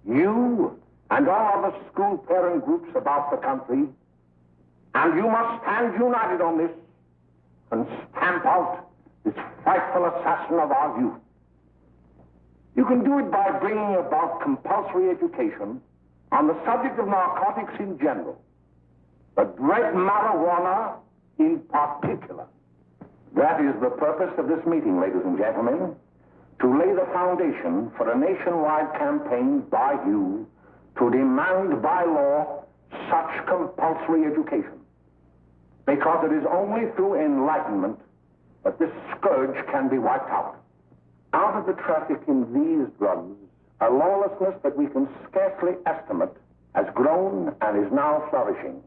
You and all other school parent groups about the country, and you must stand united on this and stamp out this frightful assassin of our youth. You can do it by bringing about compulsory education on the subject of narcotics in general, but dread marijuana in particular. That is the purpose of this meeting, ladies and gentlemen, to lay the foundation for a nationwide campaign by you to demand by law such compulsory education. Because it is only through enlightenment that this scourge can be wiped out. Out of the traffic in these drugs, a lawlessness that we can scarcely estimate has grown and is now flourishing.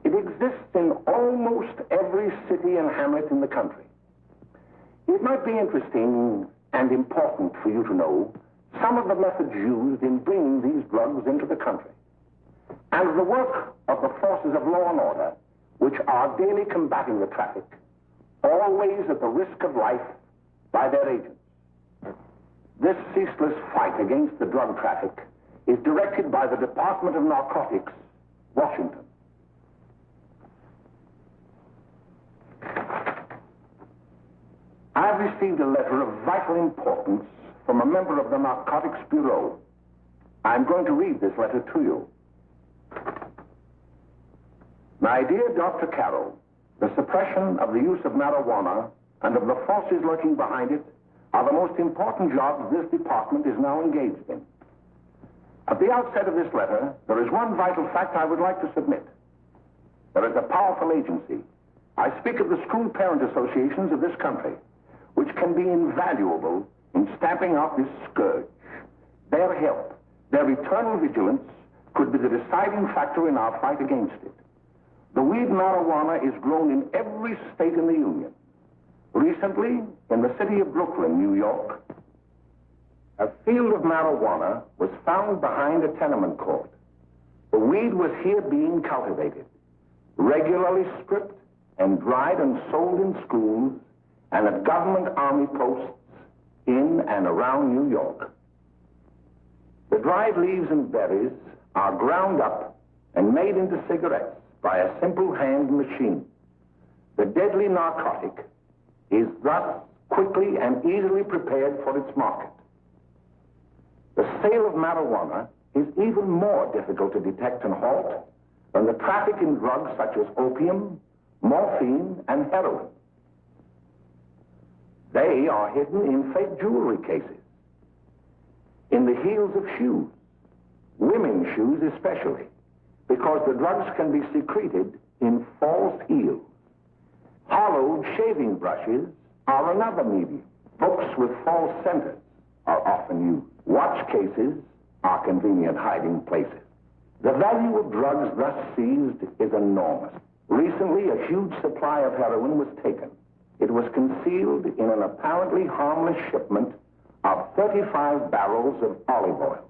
It exists in almost every city and hamlet in the country. It might be interesting and important for you to know some of the methods used in bringing these drugs into the country, and the work of the forces of law and order, which are daily combating the traffic, always at the risk of life by their agents. This ceaseless fight against the drug traffic is directed by the Department of Narcotics, Washington. I have received a letter of vital importance from a member of the Narcotics Bureau. I'm going to read this letter to you. My dear Dr. Carroll, the suppression of the use of marijuana and of the forces lurking behind it are the most important jobs this department is now engaged in. At the outset of this letter, there is one vital fact I would like to submit. There is a powerful agency. I speak of the school parent associations of this country, which can be invaluable in stamping out this scourge. Their help, their eternal vigilance, could be the deciding factor in our fight against it. The weed marijuana is grown in every state in the Union. Recently, in the city of Brooklyn, New York, a field of marijuana was found behind a tenement court. The weed was here being cultivated, regularly stripped and dried and sold in schools and at government army posts in and around New York. The dried leaves and berries are ground up and made into cigarettes by a simple hand machine. The deadly narcotic is thus quickly and easily prepared for its market. The sale of marijuana is even more difficult to detect and halt than the traffic in drugs such as opium, morphine, and heroin. They are hidden in fake jewelry cases, in the heels of shoes, women's shoes especially, because the drugs can be secreted in false heels. Hollowed shaving brushes are another medium. Books with false centers are often used. Watch cases are convenient hiding places. The value of drugs thus seized is enormous. Recently, a huge supply of heroin was taken. It was concealed in an apparently harmless shipment of 35 barrels of olive oil.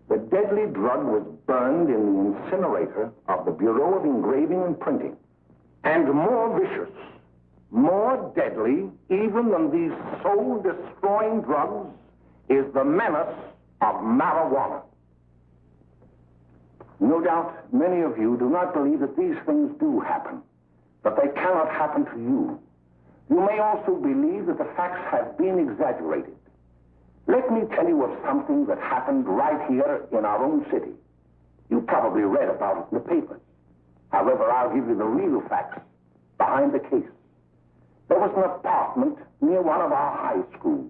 The deadly drug was burned in the incinerator of the Bureau of Engraving and Printing. And more vicious, more deadly, even than these soul-destroying drugs, is the menace of marijuana. No doubt many of you do not believe that these things do happen, but they cannot happen to you. You may also believe that the facts have been exaggerated. Let me tell you of something that happened right here in our own city. You probably read about it in the papers. However, I'll give you the real facts behind the case. There was an apartment near one of our high schools.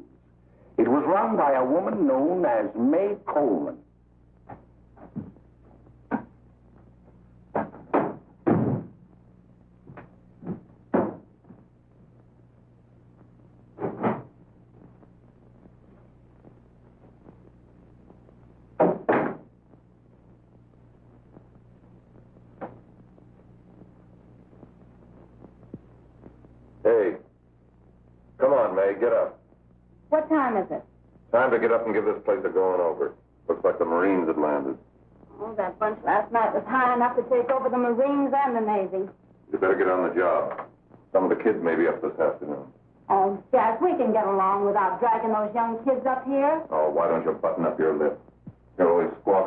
It was run by a woman known as May Coleman. Hey, come on, May, get up. What time is it? Time to get up and give this place a going over. Looks like the Marines had landed. Oh, that bunch last night was high enough to take over the Marines and the Navy. You better get on the job. Some of the kids may be up this afternoon. Oh, Jack, we can get along without dragging those young kids up here. Oh, why don't you button up your lip? You're always squawking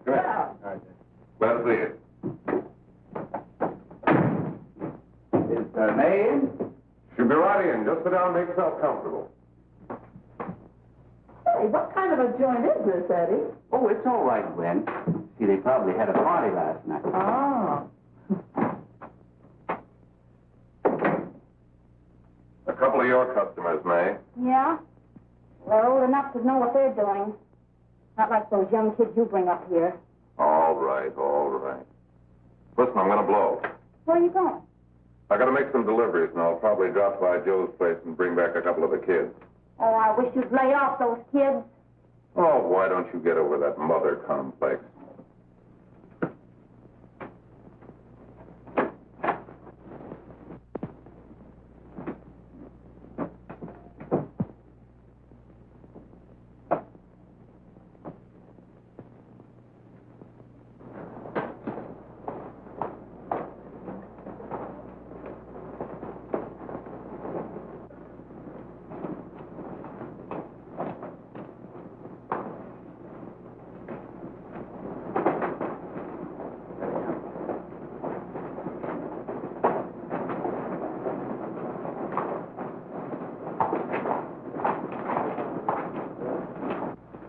Come here. Yeah. All right. Let's see it. Is May in? She'll be right in. Just sit down and make yourself comfortable. Hey, what kind of a joint is this, Eddie? Oh, it's all right, Gwen. See, they probably had a party last night. Oh. A couple of your customers, May. Yeah? They're old enough to know what they're doing. Not like those young kids you bring up here. All right, all right. Listen, I'm going to blow. Where are you going? I got to make some deliveries, and I'll probably drop by Joe's place and bring back a couple of the kids. Oh, I wish you'd lay off those kids. Oh, why don't you get over that mother complex?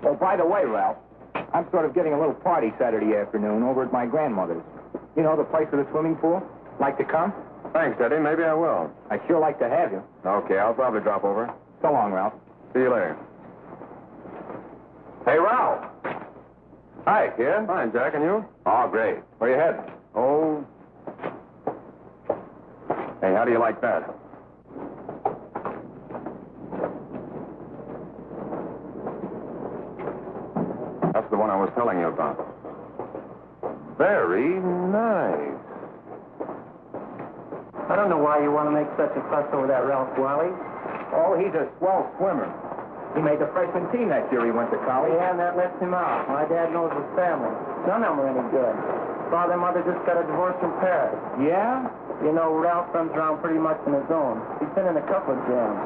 Oh, by the way, Ralph, I'm sort of giving a little party Saturday afternoon over at my grandmother's. You know, the place with the swimming pool? Like to come? Thanks, Eddie. Maybe I will. I'd sure like to have you. Okay, I'll probably drop over. So long, Ralph. See you later. Hey, Ralph. Hi, kid. Fine, Jack, and you? Oh, great. Where you heading? Oh. Hey, how do you like that? That's the one I was telling you about. Very nice. I don't know why you want to make such a fuss over that Ralph Wally. Oh, he's a swell swimmer. He made the freshman team that year he went to college. Yeah, and that lets him out. My dad knows his family. None of them are any good. Father and mother just got a divorce in Paris. Yeah? You know, Ralph runs around pretty much on his own. He's been in a couple of jams.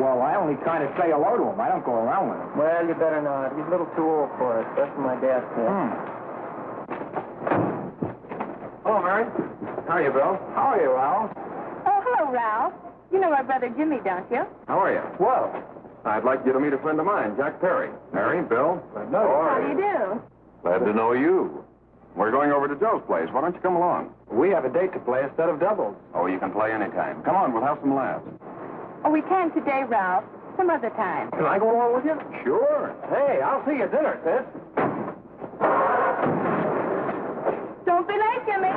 Well, I only kind of say hello to him. I don't go around with him. Well, you better not. He's a little too old for it. That's what my dad said. Hello, Mary. How are you, Bill? How are you, Ralph? Oh, hello, Ralph. You know my brother Jimmy, don't you? How are you? Well, I'd like you to meet a friend of mine, Jack Perry. Mary, Bill. no. How do you do? Glad to know you. We're going over to Joe's place. Why don't you come along? We have a date to play instead of doubles. Oh, you can play anytime. Come on, we'll have some laughs. Oh, we can't today, Ralph. Some other time. Can I go along with you? Sure. Hey, I'll see you at dinner, sis. Don't be late, Jimmy.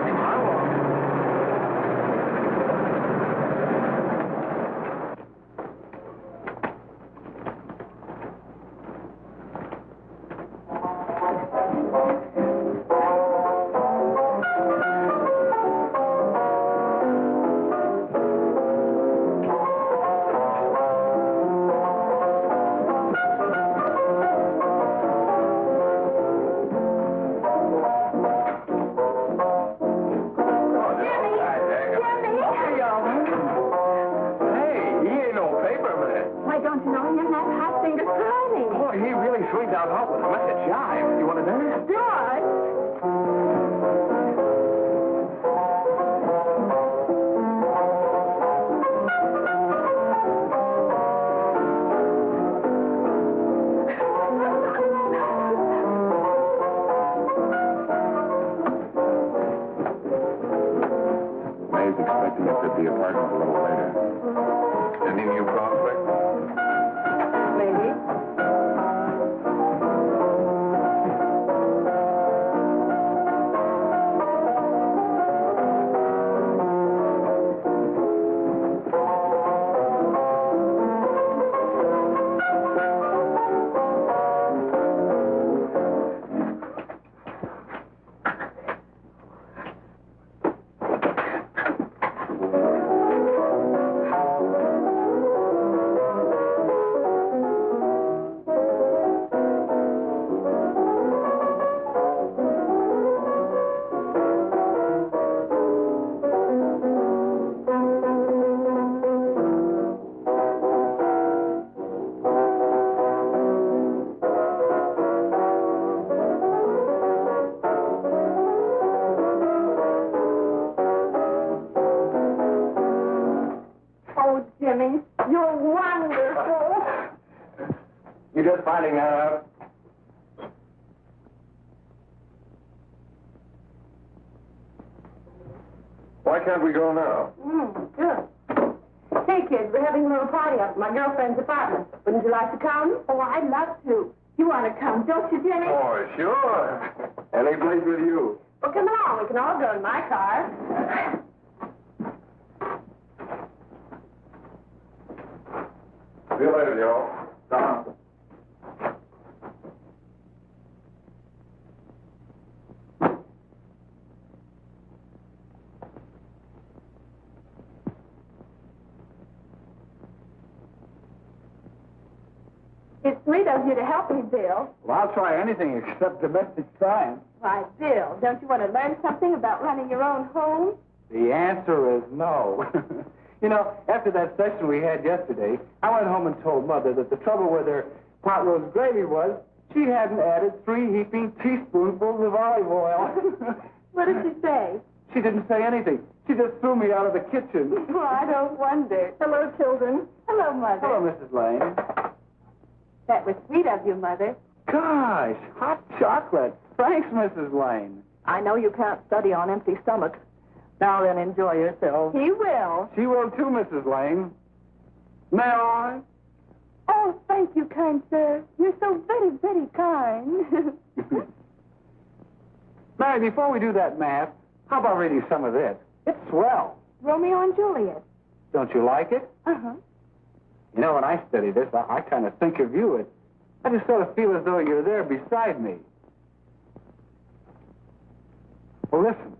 May's expecting us at the apartment a little later. Any new prospects? Maybe. You just finding that out? Why can't we go now? Good. Hey, kids, we're having a little party up at my girlfriend's apartment. Wouldn't you like to come? Oh, I'd love to. You want to come, don't you, Jenny? Oh, sure. Any place with you. Well, come along. We can all go in my car. See you later, Joe. It's sweet of you to help me, Bill. Well, I'll try anything except domestic science. Why, Bill, don't you want to learn something about running your own home? The answer is no. You know, after that session we had yesterday, I went home and told Mother that the trouble with her pot roast gravy was she hadn't added 3 heaping teaspoonfuls of olive oil. What did she say? She didn't say anything. She just threw me out of the kitchen. Oh, I don't wonder. Hello, children. Hello, Mother. Hello, Mrs. Lane. That was sweet of you, Mother. Gosh, hot chocolate. Thanks, Mrs. Lane. I know you can't study on empty stomachs. Now then, enjoy yourself. He will. She will too, Mrs. Lane. May I? Oh, thank you, kind sir. You're so very, very kind. Mary, before we do that math, how about reading some of this? It's swell. Romeo and Juliet. Don't you like it? Uh-huh. You know, when I study this, I kind of think of you. I just sort of feel as though you're there beside me. Well, listen.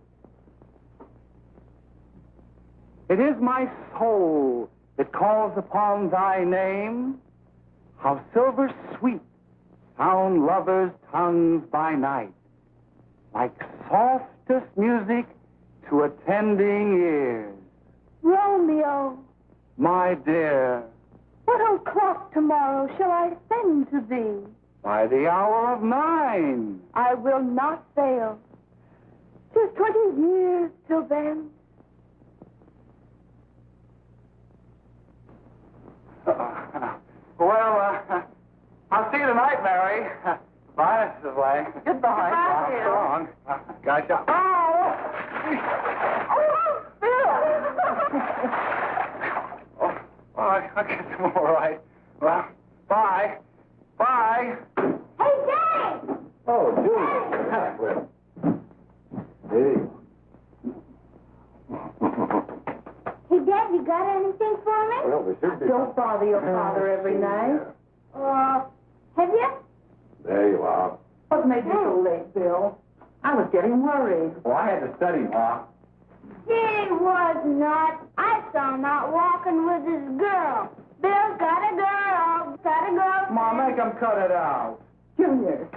It is my soul that calls upon thy name. How silver sweet sound lovers' tongues by night, like softest music to attending ears. Romeo, My dear, what o'clock tomorrow shall I send to thee? by the hour of 9. I will not fail. 'Tis 20 years till then. I'll see you tonight, Mary. Bye, Mrs. Lane. Goodbye. Goodbye, Bill. So long. Gotcha. Oh! Oh, I guess I'm all right. Well, bye. Bye. Hey, Dad! Oh, Julie. Hey. Hey, Dad, you got anything for me? Well, we should be. Don't bother your father every night. Have you? There you are. What made you so late, Bill? I was getting worried. Well, I had to study, Ma. He was not. I saw him out walking with his girl. Bill's got a girl. Got a girl. Ma, make him cut it out. Junior.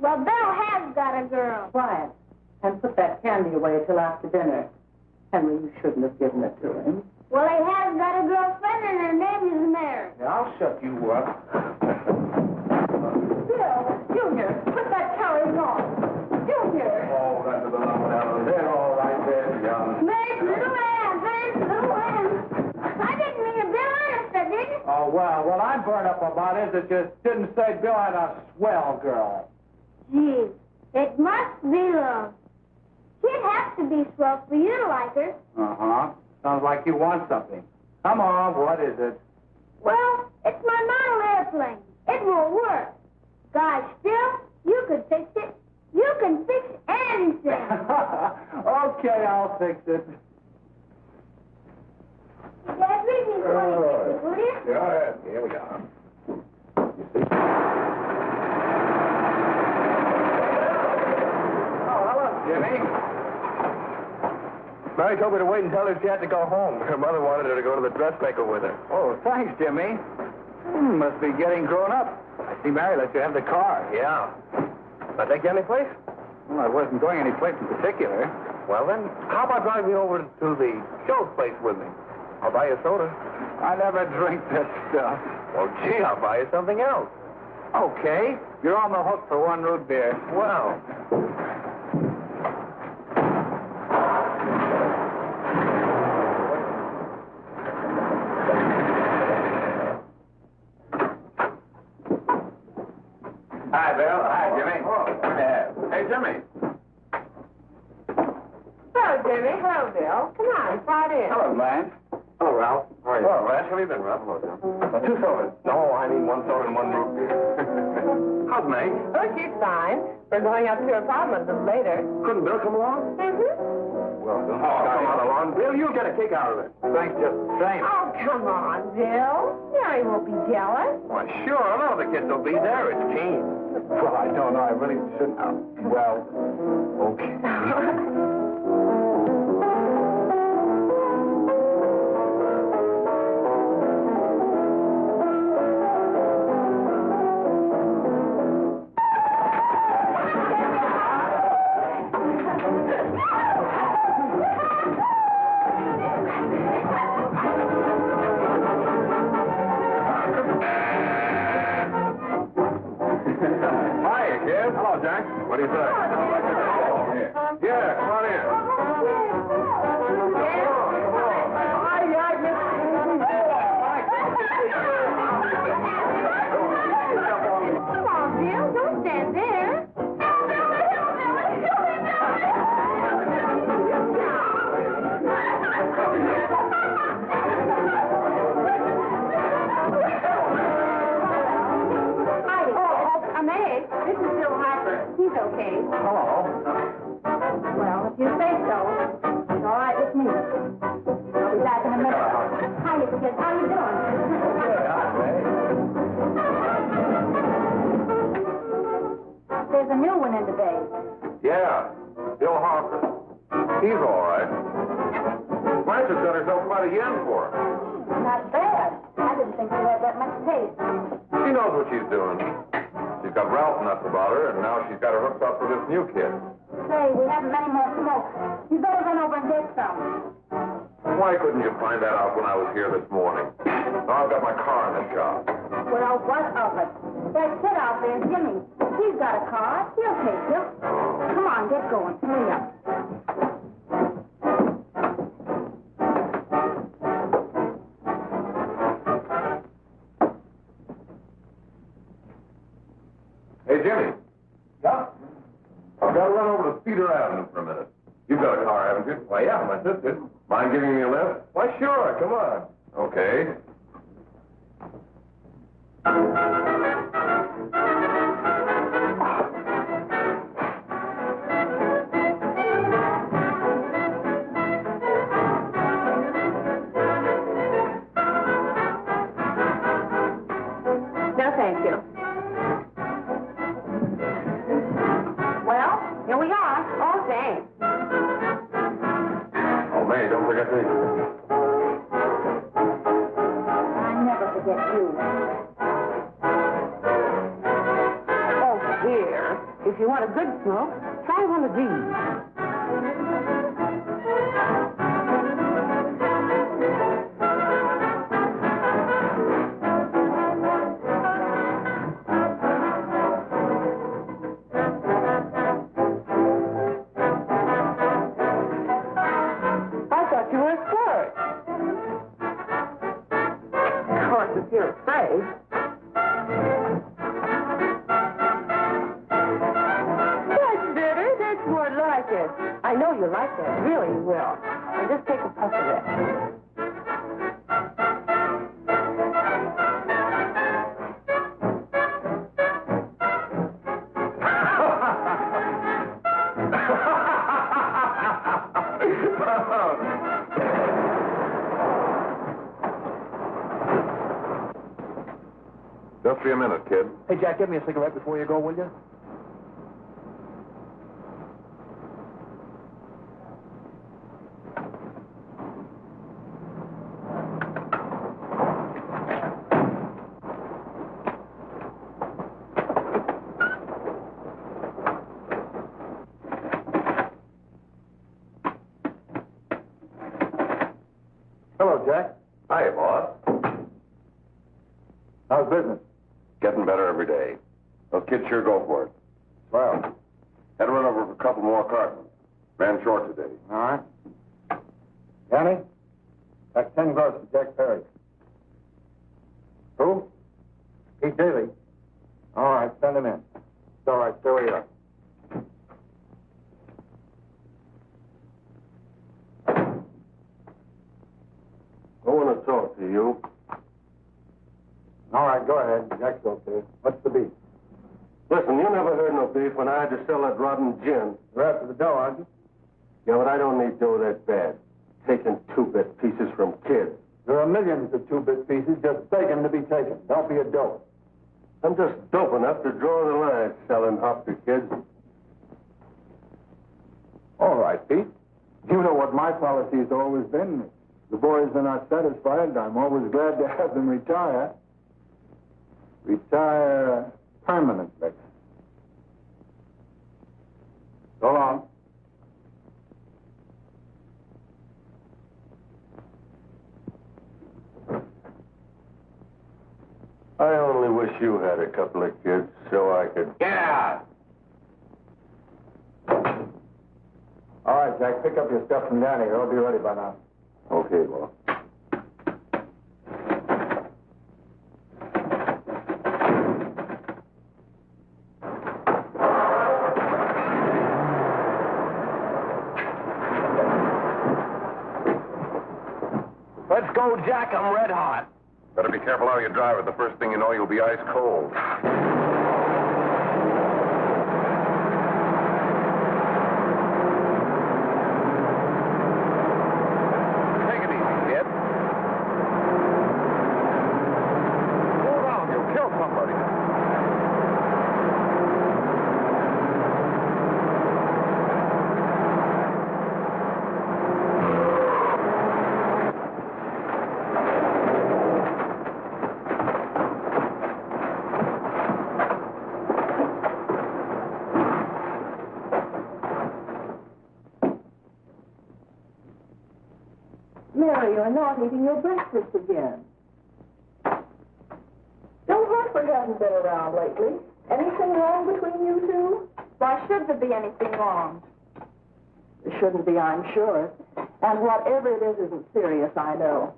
Well, Bill has got a girl. Quiet. And put that candy away till after dinner. Henry, you shouldn't have given it to him. Well, he has got a girlfriend, and her name is Mary. Yeah, I'll shut you up. Bill, Junior, put that carriage on. Junior. Oh, that's the number down there. All right there, young. Mary's little lamb, Mary's little lamb. I didn't mean a Bill honest, I didn't. Oh, well, what I'm burned up about is it just didn't say Bill had a swell girl. Gee, it must be love. She'd have to be swell for you to like her. Uh-huh. Sounds like you want something. Come on, what is it? Well, it's my model airplane. It won't work. Gosh, Bill, you could fix it. You can fix anything. Okay, I'll fix it. Dad, read me 26, will you? Go ahead. Here we go. Oh, hello, Jimmy. Mary told me to wait and tell her she had to go home. Her mother wanted her to go to the dressmaker with her. Oh, thanks, Jimmy. Must be getting grown up. I see Mary let you have the car. Yeah. I take you any place? Well, I wasn't going any place in particular. Well, then, how about driving me over to the show place with me? I'll buy you a soda. I never drink that stuff. Well, gee, I'll buy you something else. Okay. You're on the hook for 1 root beer. Well. Hello, Jimmy. Hello, Bill. Come on, slide in. Hello, Blanche. Hello, Ralph. How are you? Hello, Blanche. How have you been, Ralph? Hello, Bill. 2 sodas. No, I need 1 soda and 1 root beer. How's May? Oh, she's fine. We're going up to her apartment a little later. Couldn't Bill come along? Well, Bill. Oh, come on along. Bill, you'll get a kick out of it. Thanks just the same. Oh, come on, Bill. Mary won't be jealous. Why, sure. I know the kids will be there. It's keen. Well, I don't know. I really shouldn't. Well, okay. What do you say? Yeah, come on in. Come on, Bill. Don't stand there. This is Bill Harper. He's okay. Hello. Well, if you say so, it's all right with me. I'll be back in a minute. Hi, kids. How you doing? There's a new one in today. Yeah, Bill Harper. He's all right. Blanche has got herself quite a yen for him. Not bad. I didn't think she had that much taste. She knows what she's doing. She's got Ralph nuts about her, and now she's got her hooked up with this new kid. Say, we haven't many more smokes. You better run over and get some. Why couldn't you find that out when I was here this morning? Now I've got my car in the shop. Well, what of it? That kid out there, Jimmy, he's got a car. He'll take you. Come on, get going. Hurry up. Hey, Jimmy. Yeah? I've got to run over to Cedar Avenue for a minute. You've got a car, haven't you? Why, yeah, my sister. Mind giving me a lift? Why, sure. Come on. Okay. No, thank you. Well, here we are. Oh, thanks. Oh, May, don't forget me. I never forget you. Oh, here. If you want a good smoke, try one of these. You were scared. Of course, if you're afraid. That's better. That's more like it. I know you like that. Really, you will. Now just take a puff of it. Just be a minute, kid. Hey, Jack, give me a cigarette before you go, will you? Hello, Jack. Hi, boss. How's business? Getting better every day. Those kids sure go for it. Well, Had to run over for a couple more cartons. Ran short today. all right. Johnny, that's 10 gross for Jack Perry. Who? Pete Daly. All right, send him in. It's all right, stay where you are. right, go ahead. Jack's okay. What's the beef? Listen, you never heard no beef when I had to sell that rotten gin. You're after the dough, aren't you? Yeah, but I don't need dough that bad. Taking two-bit pieces from kids. There are millions of two-bit pieces just begging to be taken. Don't be a dope. I'm just dope enough to draw the line selling up to kids. All right, Pete. You know what my policy has always been. If the boys are not satisfied, I'm always glad to have them retire. Retire permanently. So long. I only wish you had a couple of kids so I could... Yeah. All right, Jack, pick up your stuff from down here. I'll be ready by now. Okay, well. Let's go, Jack. I'm red hot. Better be careful how you drive it. The first thing you know, you'll be ice cold. Take it easy, kid. Go around. You'll kill somebody. Mary, you're not eating your breakfast again. Bill Harper hasn't been around lately. Anything wrong between you two? Why should there be anything wrong? There shouldn't be, I'm sure. And whatever it is isn't serious, I know.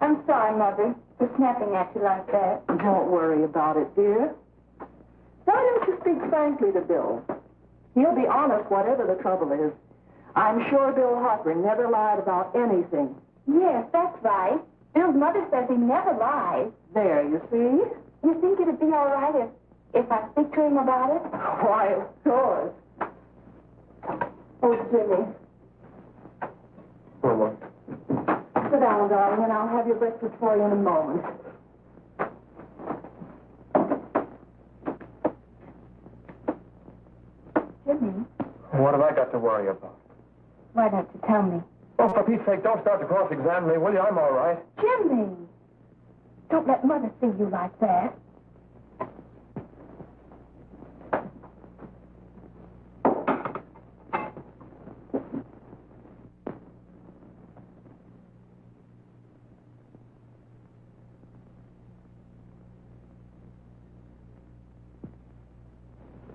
I'm sorry, Mother, for snapping at you like that. Don't worry about it, dear. Why don't you speak frankly to Bill? He'll be honest whatever the trouble is. I'm sure Bill Harper never lied about anything. Yes, that's right. Bill's mother says he never lies. There, you see? You think it'd be all right if I speak to him about it? Why, of course. Oh, Jimmy. Sit down, darling, and I'll have your breakfast for you in a moment. Jimmy, What have I got to worry about? why don't you tell me? Oh, for Pete's sake, don't start to cross-examine me, will you? I'm all right. Jimmy! Don't let Mother see you like that.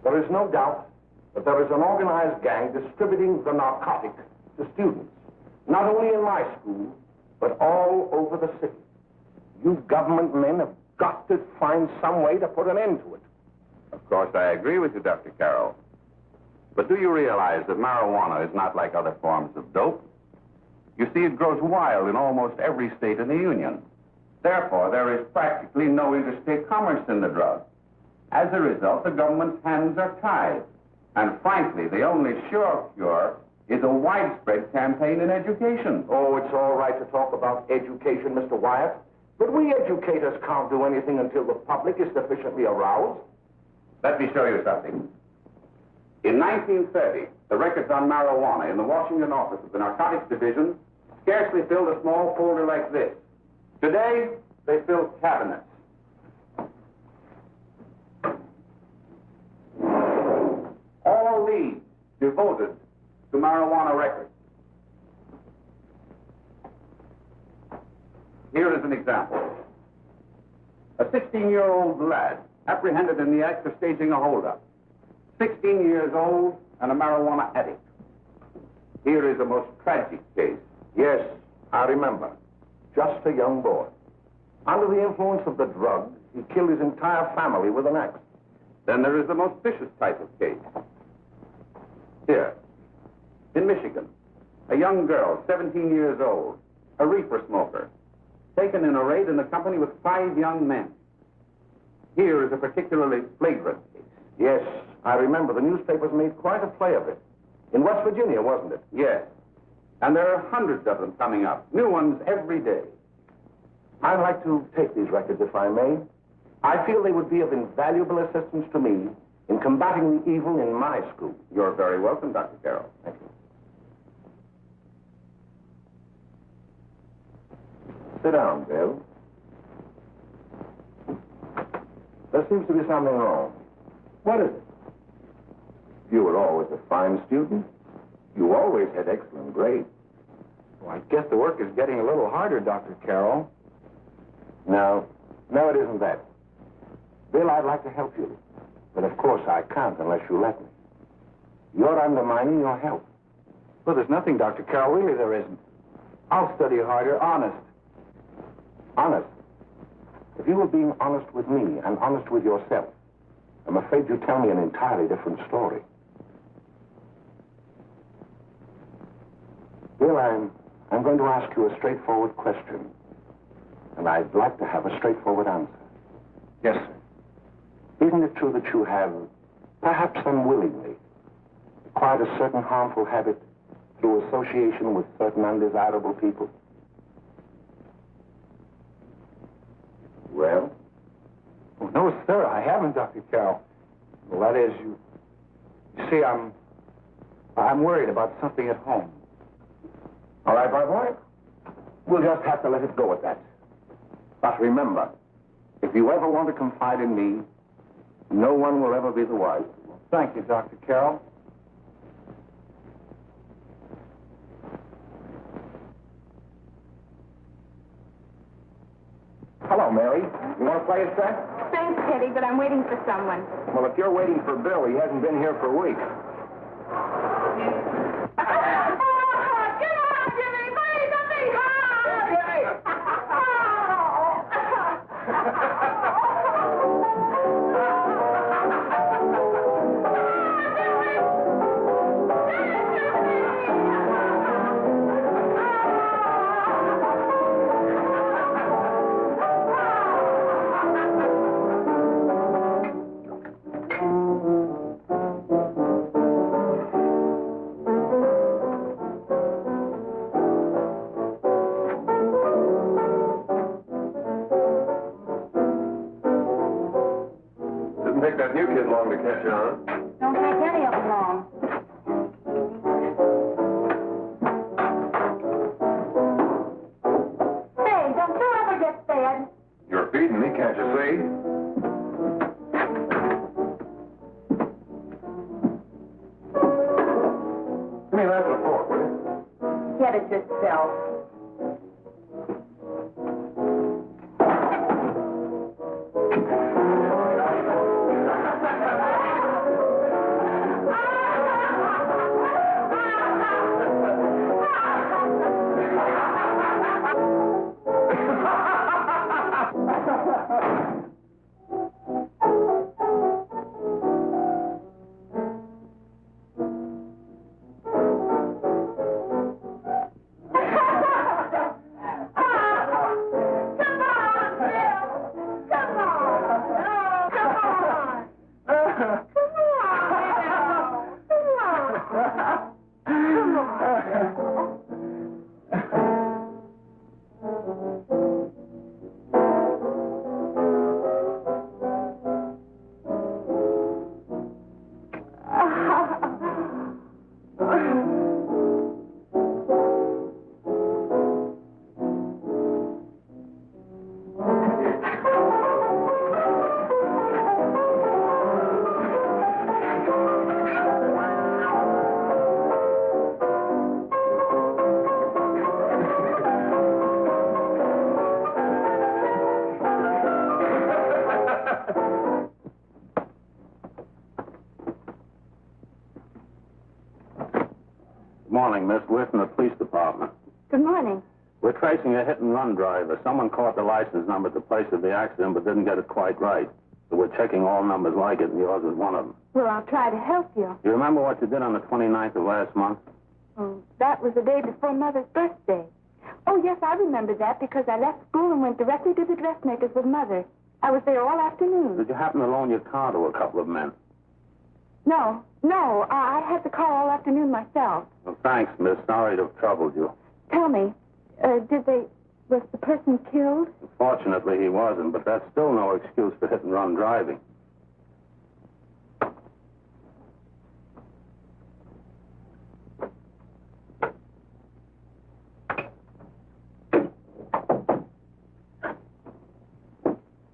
There is no doubt that there is an organized gang distributing the narcotic to students, not only in my school, but all over the city. You government men have got to find some way to put an end to it. Of course, I agree with you, Dr. Carroll. But do you realize that marijuana is not like other forms of dope? You see, it grows wild in almost every state in the Union. Therefore, there is practically no interstate commerce in the drug. As a result, the government's hands are tied. And frankly, the only sure cure is a widespread campaign in education. Oh, it's all right to talk about education, Mr. Wyatt, but we educators can't do anything until the public is sufficiently aroused. Let me show you something. In 1930, the records on marijuana in the Washington office of the Narcotics Division scarcely filled a small folder like this. Today, they fill cabinets. All these devoted to marijuana records. Here is an example. A 16-year-old lad apprehended in the act of staging a holdup. 16 years old and a marijuana addict. Here is a most tragic case. Yes, I remember. Just a young boy. Under the influence of the drug, he killed his entire family with an axe. Then there is the most vicious type of case. Here, in Michigan, a young girl, 17 years old, a reefer smoker, taken in a raid in the company with 5 young men. Here is a particularly flagrant case. Yes, I remember. The newspapers made quite a play of it. In West Virginia, wasn't it? Yes. And there are hundreds of them coming up. New ones every day. I'd like to take these records, if I may. I feel they would be of invaluable assistance to me in combating the evil in my school. You're very welcome, Dr. Carroll. Thank you. Sit down, Bill. There seems to be something wrong. What is it? You were always a fine student. You always had excellent grades. Well, I guess the work is getting a little harder, Dr. Carroll. No, it isn't that. Bill, I'd like to help you. But of course I can't unless you let me. You're undermining your health. Well, there's nothing, Dr. Carroll. Really, there isn't. I'll study harder, honest. Honest? If you were being honest with me and honest with yourself, I'm afraid you'd tell me an entirely different story. Bill, I'm going to ask you a straightforward question. And I'd like to have a straightforward answer. Yes, sir. Isn't it true that you have, perhaps unwillingly, acquired a certain harmful habit through association with certain undesirable people? Well? Oh, no, sir, I haven't, Dr. Carroll. Well, that is, you see, I'm worried about something at home. All right, my boy. We'll just have to let it go at that. But remember, if you ever want to confide in me, no one will ever be the wiser. Thank you, Dr. Carroll. Hello, Mary. You want to play a set? Thanks, Teddy, but I'm waiting for someone. Well, if you're waiting for Bill, he hasn't been here for weeks. Didn't take that new kid long to catch on. Don't take any of them long. Say, don't you ever get fed? You're feeding me, can't you see? Give me that and a fork, will you? Get it yourself. Morning, Miss Whitten, the police department. Good morning. We're tracing a hit-and-run driver. Someone caught the license number at the place of the accident but didn't get it quite right. So we're checking all numbers like it, and yours is one of them. Well, I'll try to help you. You remember what you did on the 29th of last month? Oh, that was the day before Mother's birthday. Oh, yes, I remember that because I left school and went directly to the dressmaker's with Mother. I was there all afternoon. Did you happen to loan your car to a couple of men? No. I had the car all afternoon myself. Well, thanks, miss. Sorry to have troubled you. Tell me, was the person killed? Fortunately, he wasn't, but that's still no excuse for hit-and-run driving.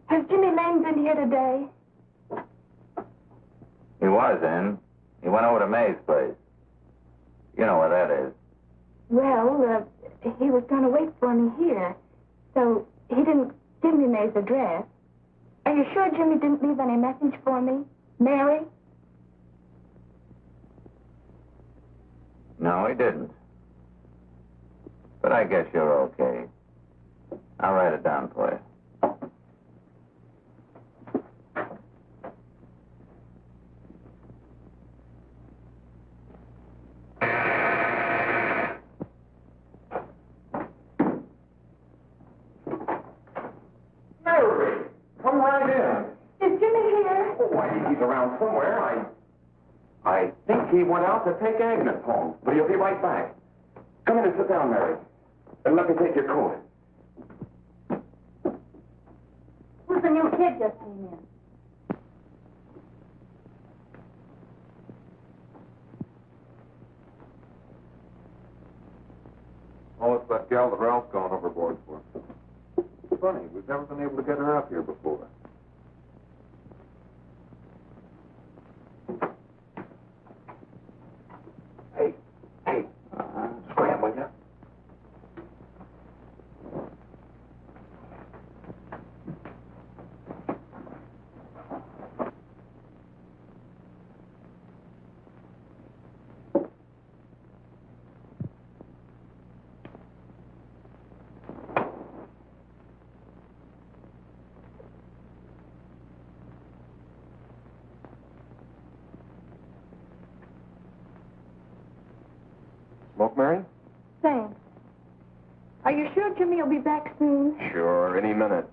Has Jimmy Lane been here today? He was in. He went over to May's place. You know where that is. Well, he was going to wait for me here, so he didn't give me May's address. Are you sure Jimmy didn't leave any message for me? Mary? No, he didn't. But I guess you're okay. I'll write it down for you. Mary, come right in. Is Jimmy here? Oh, why, he's around somewhere. I think he went out to take Agnes home, but he'll be right back. Come in and sit down, Mary. And let me take your coat. Who's the new kid just came in? Oh, it's that gal that Ralph's gone overboard for. Funny, we've never been able to get her up here before. Hey, scram, will you? Smoke, Mary? Thanks. Are you sure Jimmy will be back soon? Sure, any minute.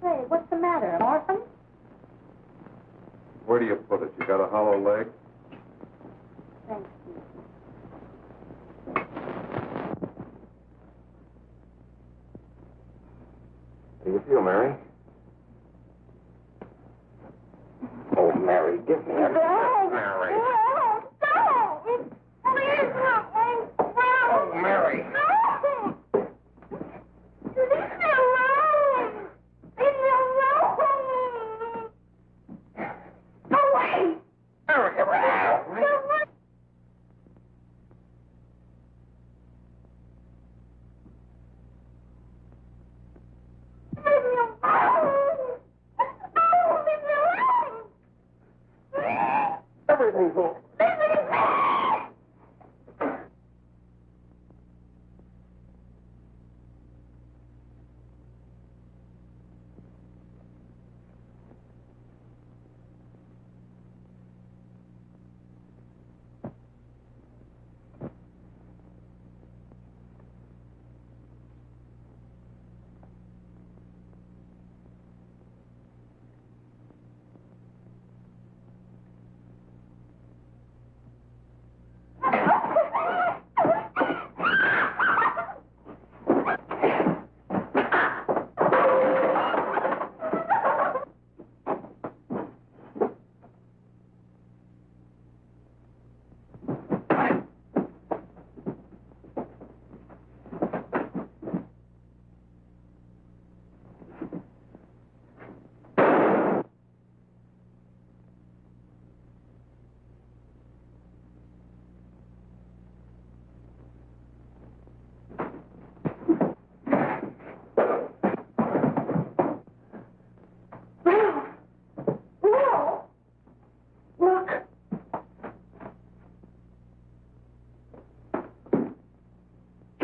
Hey, what's the matter? An orphan? Where do you put it? You got a hollow leg? Thanks, Steve. How do you feel, Mary? Oh, Mary, give me a... Mary. Oh, Mary. Everything's all...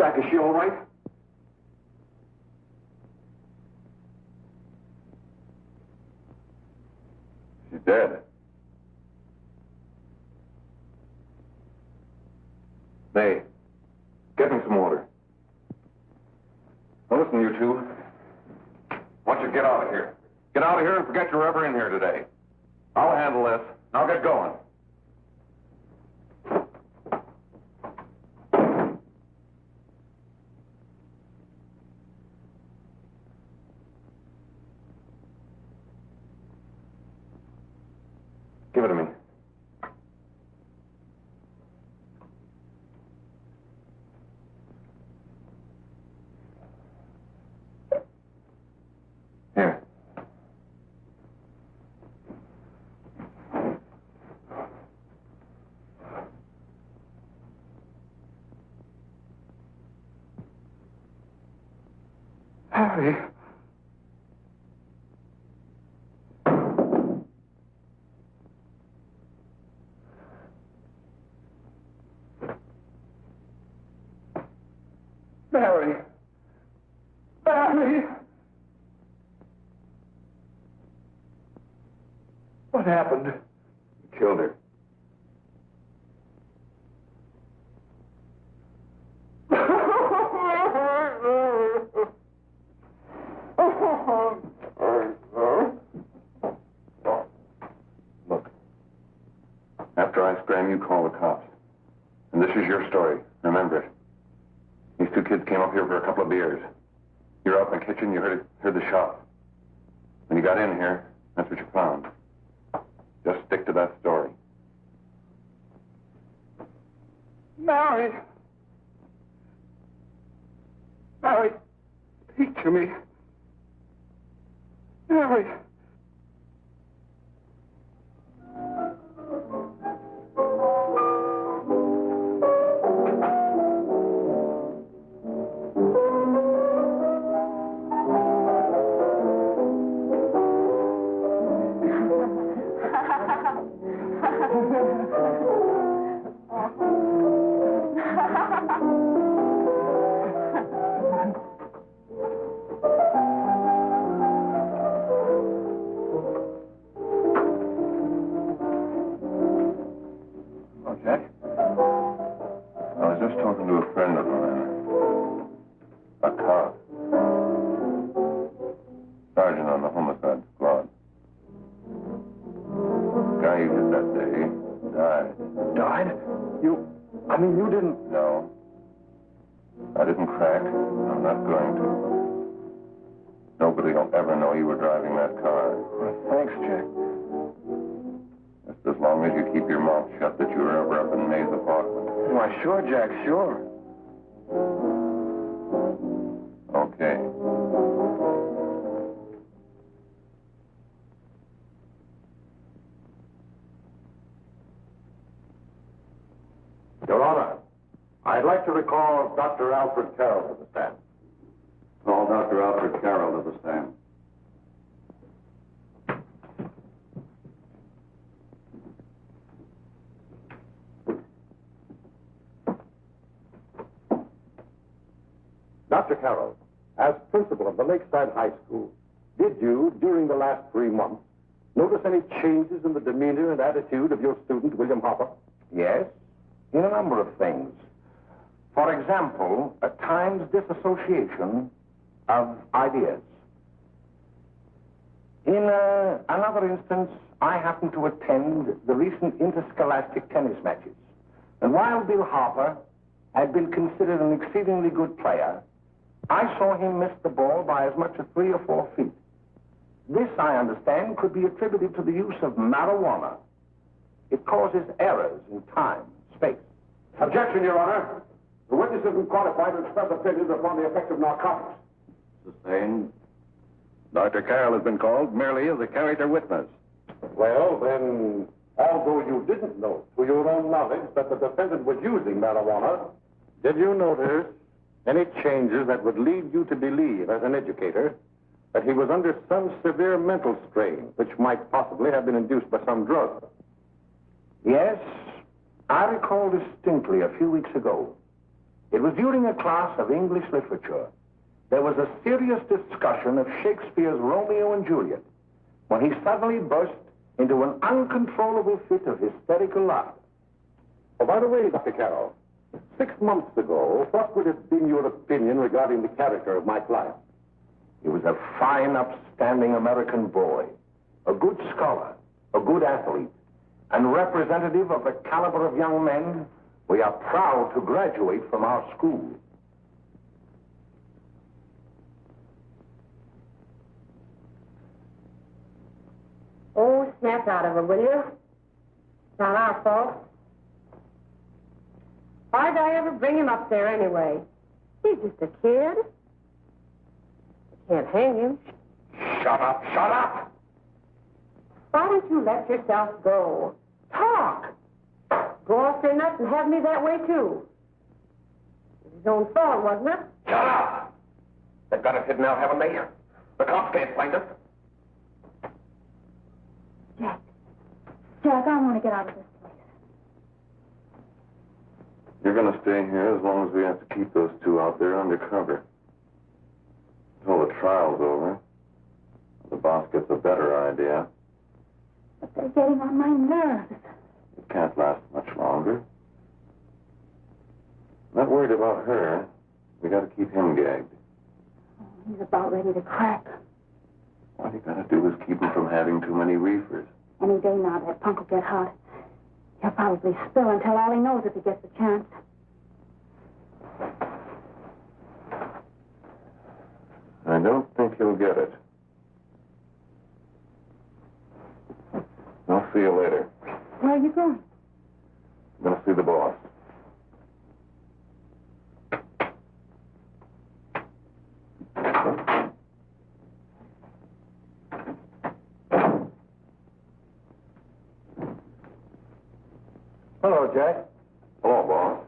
Jack, is she all right? She's dead. May, get me some water. Now listen, you two. I want you to get out of here. Get out of here and forget you were ever in here today. I'll handle this. Now get going. Give it to me. Here. Harry. Mary. Mary. What happened? You killed her. Look. After I scram, you call the cops. And this is your story. Remember it. These two kids came up here for a couple of beers. You were out in the kitchen, you heard the shot. When you got in here, that's what you found. Just stick to that story. Mary. Mary, speak to me. Mary. Sure, Jack, sure. Okay. Your Honor, I'd like to recall Dr. Alfred Carroll to the stand. Call Dr. Alfred Carroll to the stand. Dr. Carroll, as principal of the Lakeside High School, did you, during the last 3 months, notice any changes in the demeanor and attitude of your student, William Hopper? Yes, in a number of things. For example, at times disassociation of ideas. In another instance, I happened to attend the recent interscholastic tennis matches. And while Bill Harper had been considered an exceedingly good player, I saw him miss the ball by as much as 3 or 4 feet. This, I understand, could be attributed to the use of marijuana. It causes errors in time, space. Objection, Your Honor. The witness isn't qualified to express opinions upon the effect of narcotics. Sustained. Dr. Carroll has been called merely as a character witness. Well, then, although you didn't know to your own knowledge that the defendant was using marijuana, did you notice any changes that would lead you to believe, as an educator, that he was under some severe mental strain, which might possibly have been induced by some drug? Yes, I recall distinctly a few weeks ago. It was during a class of English literature. There was a serious discussion of Shakespeare's Romeo and Juliet when he suddenly burst into an uncontrollable fit of hysterical laughter. Oh, by the way, Dr. Carroll, 6 months ago, what would have been your opinion regarding the character of my client? He was a fine, upstanding American boy, a good scholar, a good athlete, and representative of the caliber of young men we are proud to graduate from our school. Oh, snap out of it, will you? It's not our fault. Why'd I ever bring him up there anyway? He's just a kid. I can't hang him. Shut up, shut up! Why don't you let yourself go? Talk! Go off your nuts and have me that way, too. It was his own fault, wasn't it? Shut up! They've got us hidden out, haven't they? The cops can't find us. Jack, I want to get out of this place. You're going to stay here as long as we have to keep those two out there undercover. Until the trial's over. The boss gets a better idea. But they're getting on my nerves. It can't last much longer. Not worried about her. We got to keep him gagged. He's about ready to crack. All you got to do is keep him from having too many reefers. Any day now, that punk will get hot. He'll probably spill and tell all he knows if he gets the chance. I don't think he'll get it. I'll see you later. Where are you going? I'm going to see the boss. Hello, Jack. Hello, boss.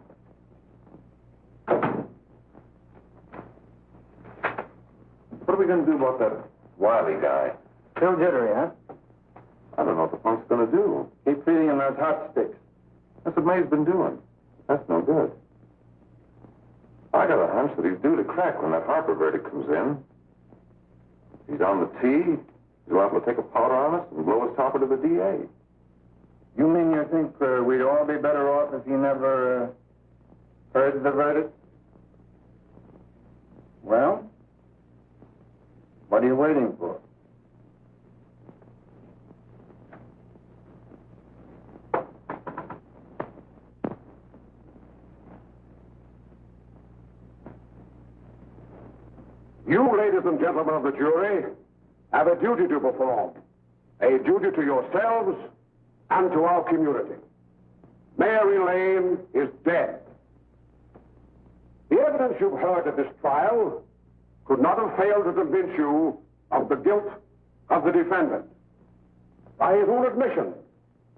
What are we going to do about that Wiley guy? Still jittery, huh? I don't know what the punk's going to do. Keep feeding him those hot sticks. That's what May's been doing. That's no good. I got a hunch that he's due to crack when that Harper verdict comes in. He's on the tee. He's liable to take a powder on us and blow his topper to the DA. You mean you think we'd all be better off if he never heard the verdict? Well, what are you waiting for? You, ladies and gentlemen of the jury, have a duty to perform. A duty to yourselves and to our community. Mary Lane is dead. The evidence you've heard at this trial could not have failed to convince you of the guilt of the defendant. By his own admission,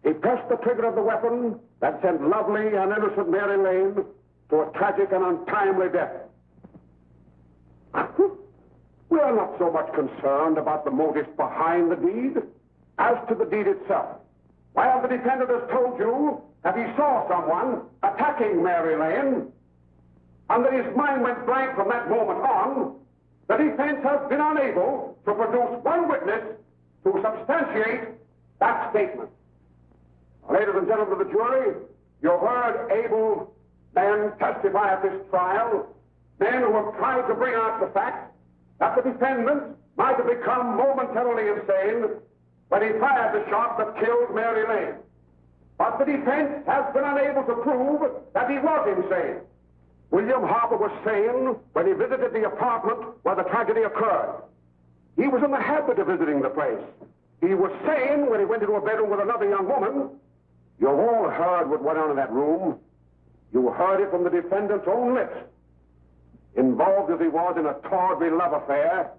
he pressed the trigger of the weapon that sent lovely and innocent Mary Lane to a tragic and untimely death. We are not so much concerned about the motives behind the deed as to the deed itself. While the defendant has told you that he saw someone attacking Mary Lane, and that his mind went blank from that moment on, the defense has been unable to produce one witness to substantiate that statement. Ladies and gentlemen of the jury, you heard able men testify at this trial, men who have tried to bring out the fact that the defendant might have become momentarily insane when he fired the shot that killed Mary Lane. But the defense has been unable to prove that he was insane. William Harper was sane when he visited the apartment where the tragedy occurred. He was in the habit of visiting the place. He was sane when he went into a bedroom with another young woman. You've all heard what went on in that room. You heard it from the defendant's own lips. Involved as he was in a tawdry love affair,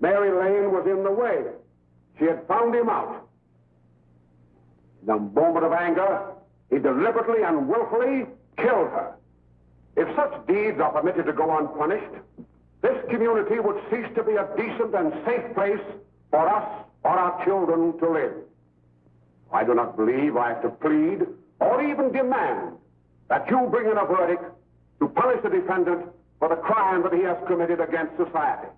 Mary Lane was in the way. She had found him out. In a moment of anger, he deliberately and willfully killed her. If such deeds are permitted to go unpunished, this community would cease to be a decent and safe place for us or our children to live. I do not believe I have to plead or even demand that you bring in a verdict to punish the defendant for the crime that he has committed against society.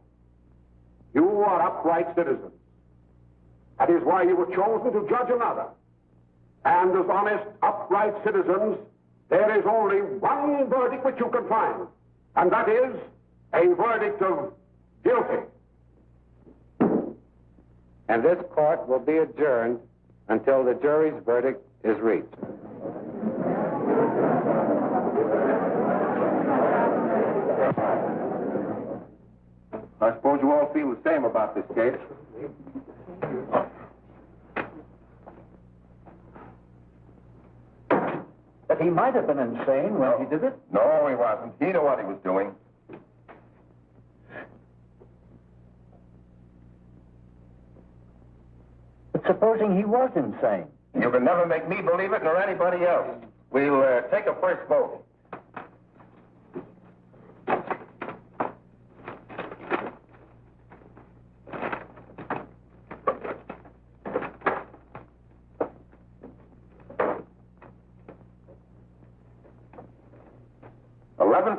You are upright citizens. That is why you were chosen to judge another. And as honest, upright citizens, there is only one verdict which you can find, and that is a verdict of guilty. And this court will be adjourned until the jury's verdict is reached. I suppose you all feel the same about this case. But he might have been insane when he did it. No, he wasn't. He knew what he was doing. But supposing he was insane? You can never make me believe it nor anybody else. We'll take a first vote.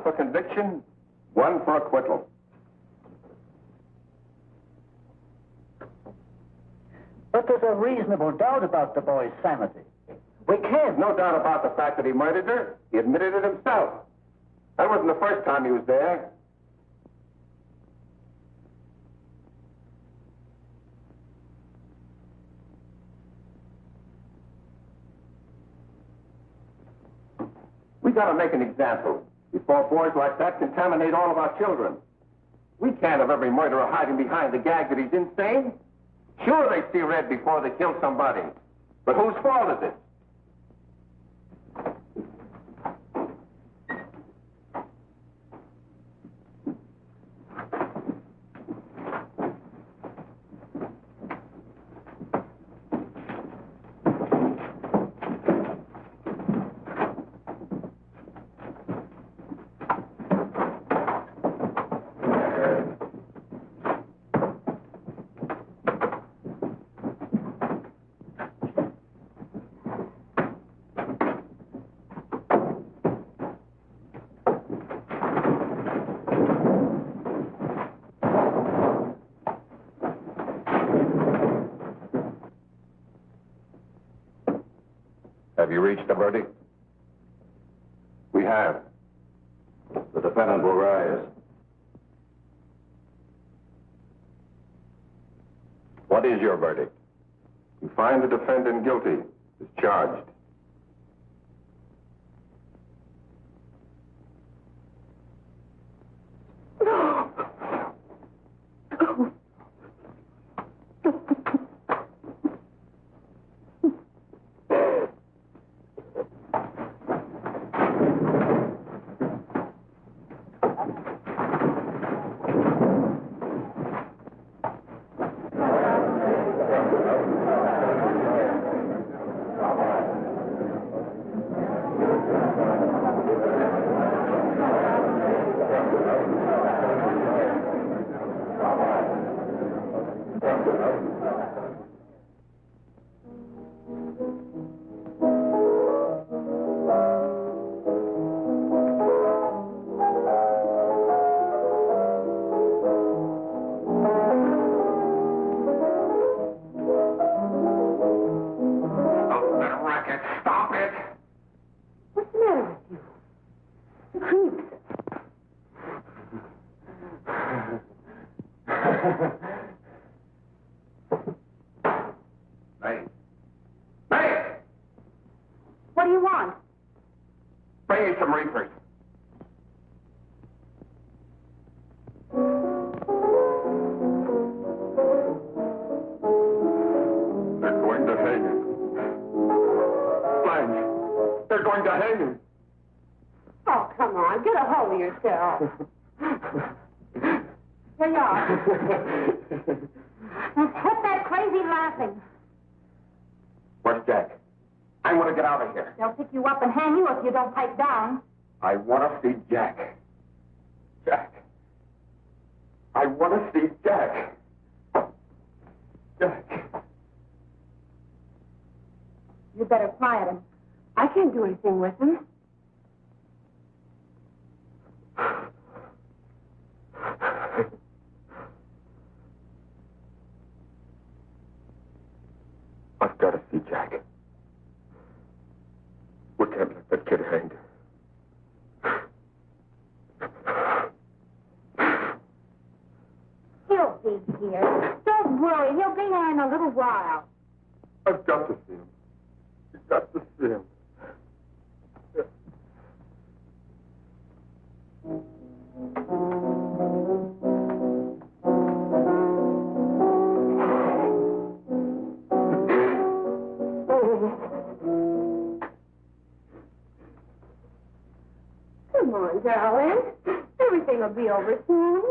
For conviction, 1 for acquittal. But there's a reasonable doubt about the boy's sanity. We can't. No doubt about the fact that he murdered her. He admitted it himself. That wasn't the first time he was there. We gotta make an example before boys like that contaminate all of our children. We can't have every murderer hiding behind the gag that he's insane. Sure, they see red before they kill somebody. But whose fault is it? Have you reached a verdict? We have. The defendant will rise. What is your verdict? We find the defendant guilty, is charged. What do you want? Bring me some reefers. They're going to hang him. Blanche, they're going to hang him. Oh, come on. Get a hold of yourself. Here you are. Now quit that crazy laughing. Where's Jack? I want to get out of here. They'll pick you up and hang you if you don't pipe down. I want to see Jack. Jack. I want to see Jack. Jack. You better quiet him. I can't do anything with him. I've got to see Jack. We can't let that kid hang. He'll be here. Don't worry. He'll be here in a little while. I've got to see him. You've got to see him. Come on, darling. Everything will be over soon.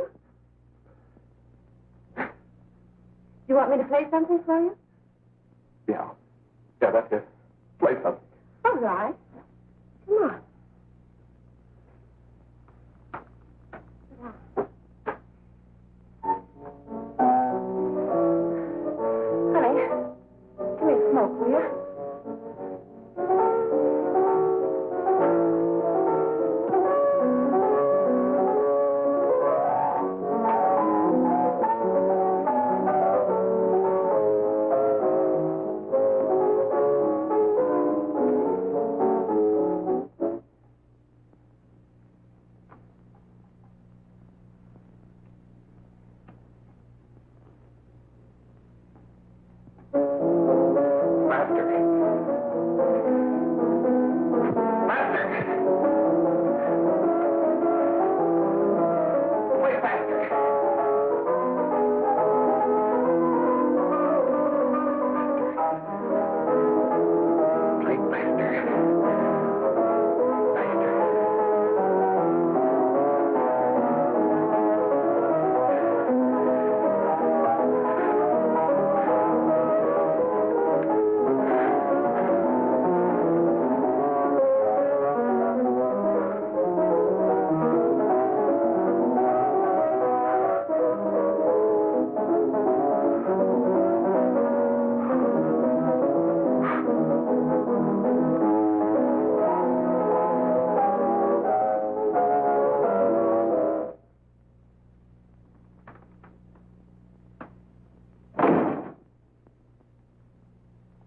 You want me to play something for you? Yeah. Yeah, that's it. Play something. All right. Come on. Honey, give me a smoke, will you?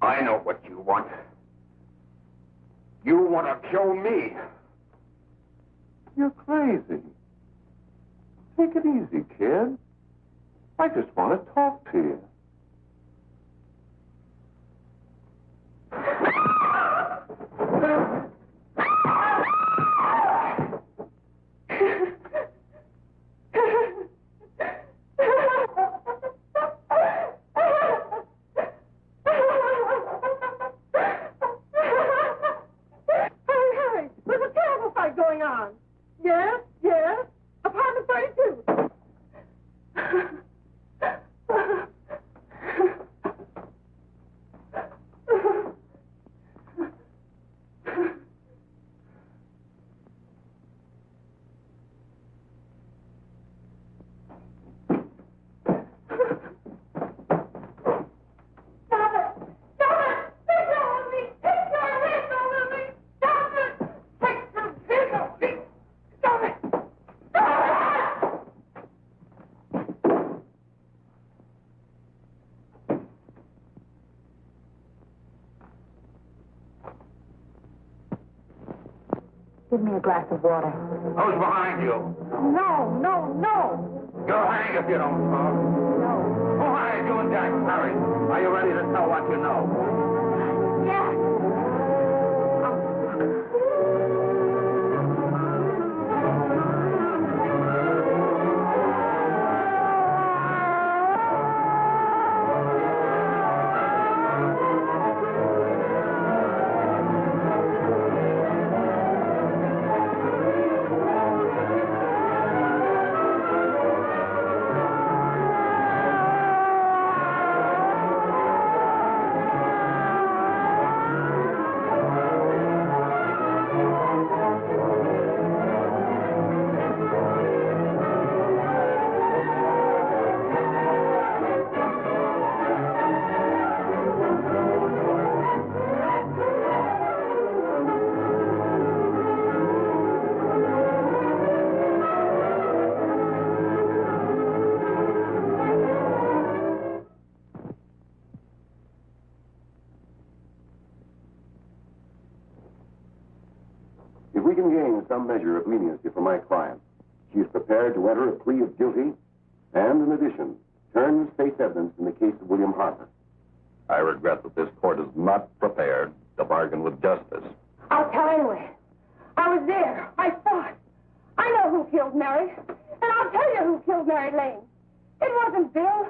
I know what you want. You want to kill me. You're crazy. Take it easy, kid. I just want to talk to you. Give me a glass of water. Who's behind you? No, no, no. You'll hang if you don't talk. No. Who hired you and Jack Harry? Are you ready to tell what you know? Yes. If we can gain some measure of leniency for my client, she is prepared to enter a plea of guilty and, in addition, turn state's evidence in the case of William Harper. I regret that this court is not prepared to bargain with justice. I'll tell anyway. I was there. I saw it. I know who killed Mary. And I'll tell you who killed Mary Lane. It wasn't Bill.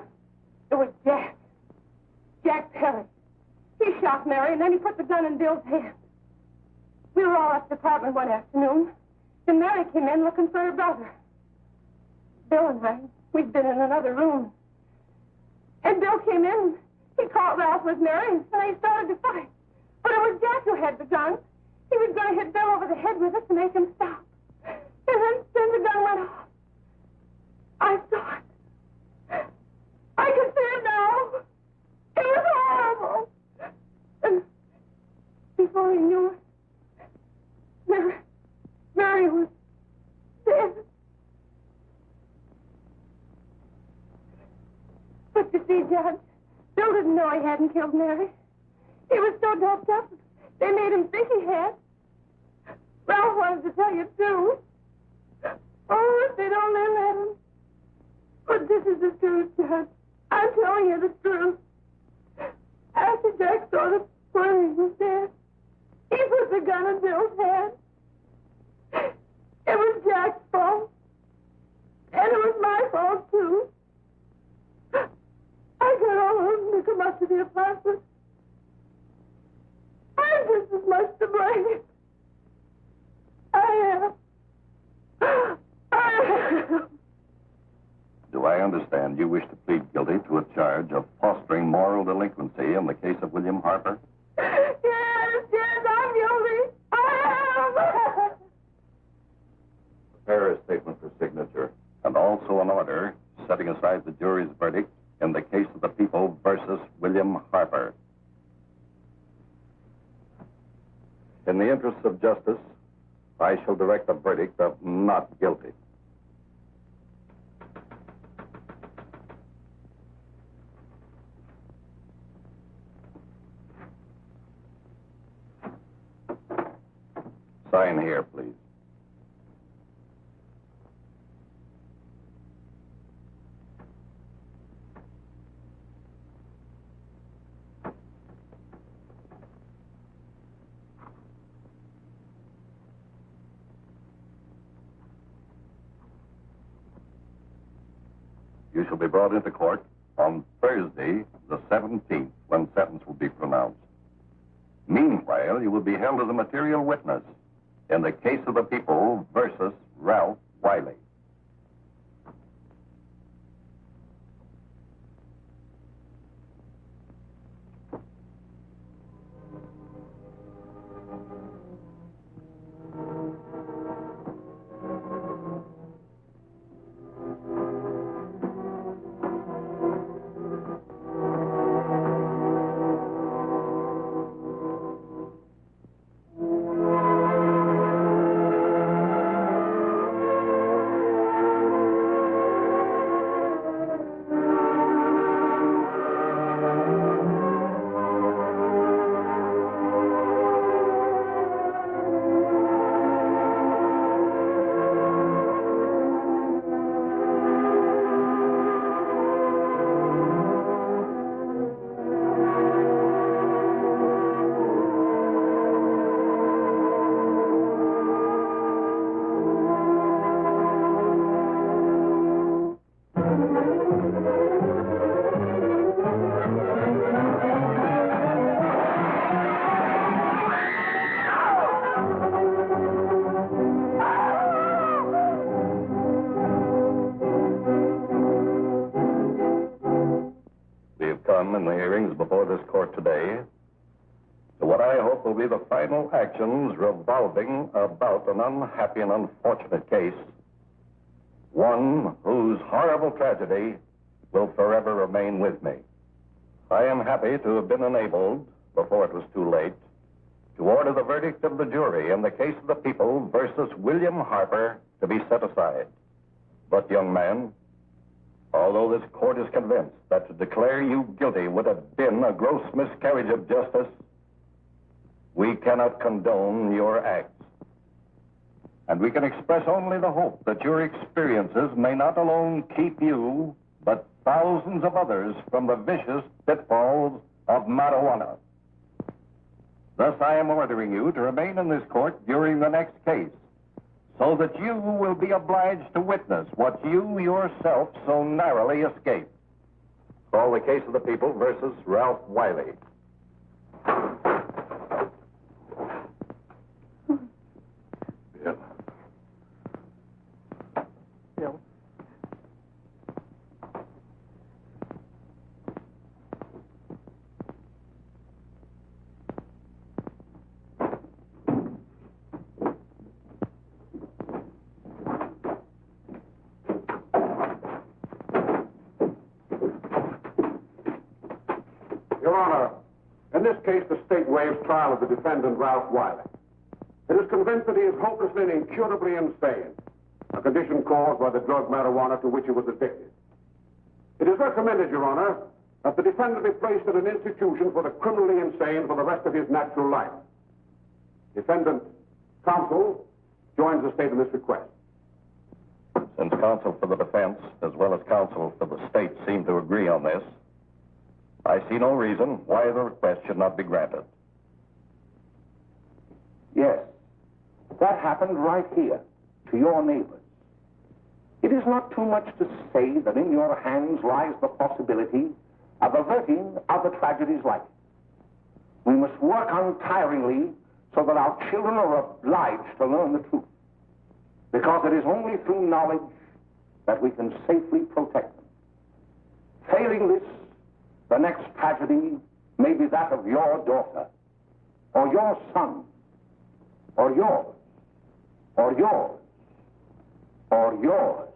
It was Jack. Jack Perry. He shot Mary, and then he put the gun in Bill's hand. We were all at the department one afternoon. Then Mary came in looking for her brother. Bill and I, we'd been in another room. And Bill came in. He caught Ralph with Mary, and they started to fight. But it was Jack who had the gun. He was going to hit Bill over the head with it to make him stop. And then the gun went off. I saw it. I can see it now. It was horrible. And before he knew it, Mary was dead. But you see, Judge, Bill didn't know he hadn't killed Mary. He was so doped up, they made him think he had. Ralph wanted to tell you, too. Oh, if they'd only let him. But this is the truth, Judge. I'm telling you the truth. After Jack saw the poor he was dead, he put the gun in Bill's hand. It was Jack's fault. And it was my fault, too. I got all of them to come up to the apartment. I'm just as much to blame. I am. Do I understand you wish to plead guilty to a charge of fostering moral delinquency in the case of William Harper? Yes, I'm guilty. I am. Prepare a statement for signature, and also an order setting aside the jury's verdict in the case of the people versus William Harper. In the interests of justice, I shall direct a verdict of not guilty. Sign here, please. You shall be brought into court on Thursday, the 17th, when sentence will be pronounced. Meanwhile, you will be held as a material witness in the case of the people versus Ralph Wiley. In the hearings before this court today to what I hope will be the final actions revolving about an unhappy and unfortunate case, one whose horrible tragedy will forever remain with me. I am happy to have been enabled, before it was too late, to order the verdict of the jury in the case of the people versus William Harper to be set aside. But, young man, although this court is convinced that to declare you guilty would have been a gross miscarriage of justice, we cannot condone your acts. And we can express only the hope that your experiences may not alone keep you, but thousands of others from the vicious pitfalls of marijuana. Thus, I am ordering you to remain in this court during the next case, so that you will be obliged to witness what you yourself so narrowly escaped. Call the case of the people versus Ralph Wiley. Bill. Bill. Your Honor, in this case, the state waives trial of the defendant, Ralph Wiley. It is convinced that he is hopelessly and incurably insane, a condition caused by the drug marijuana to which he was addicted. It is recommended, Your Honor, that the defendant be placed in an institution for the criminally insane for the rest of his natural life. Defendant counsel joins the state in this request. Since counsel for the defense, as well as counsel for the state, seem to agree on this, I see no reason why the request should not be granted. Yes, that happened right here, to your neighbors. It is not too much to say that in your hands lies the possibility of averting other tragedies like it. We must work untiringly so that our children are obliged to learn the truth, because it is only through knowledge that we can safely protect them. Failing this, the next tragedy may be that of your daughter, or your son, or yours, or yours, or yours.